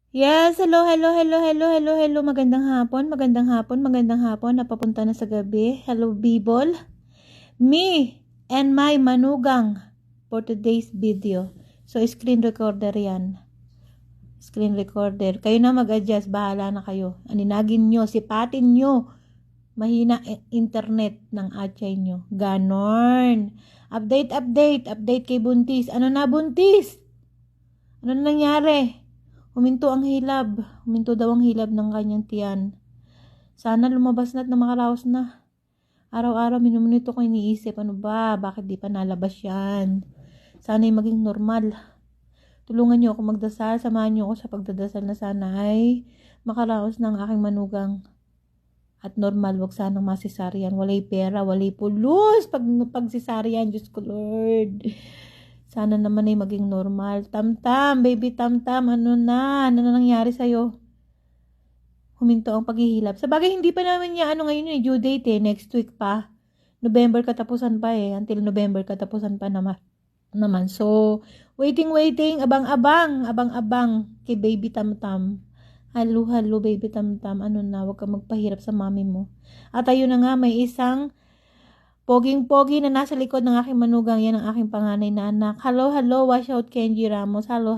Yes, hello, hello, hello, hello, hello, hello. Magandang hapon, magandang hapon, magandang hapon. Napapunta na sa gabi. Hello, Bibol. Me and my manugang for today's video. So, screen recorder yan. Screen recorder. Kayo na mag-adjust. Bahala na kayo. Aninagin nyo, sipatin nyo. Mahina internet ng atsay nyo. Ganon. Update, update, update kay Buntis. Ano na, Buntis? Ano na nangyari? Huminto ang hilab. Huminto daw ang hilab ng kanyang tiyan. Sana lumabas na at na makaraos na. Araw-araw minuminito ko iniisip. Ano ba? Bakit di pa nalabas yan? Sana'y maging normal. Tulungan niyo ako magdasal. Samahan niyo ako sa pagdadasal na sana ay makaraos ng aking manugang. At normal, wag sanang masisaryan. Walay pera, walay pulos. Pag sisaryan, Diyos ko Lord. Sana naman ay maging normal. Tamtam, baby tamtam, ano na? Ano na nangyari sa'yo? Huminto ang paghihilap. Sa bagay, hindi pa namin niya, ngayon due date next week pa. November katapusan pa until November katapusan pa naman. So, waiting, abang-abang kay baby tamtam. Halo, baby tamtam, ano na, wag kang magpahirap sa mami mo. At ayun na nga, may isang poging-pogi na nasa likod ng aking manugang. Yan ang aking panganay na anak. Hello, watch out Kenji Ramos. Hello.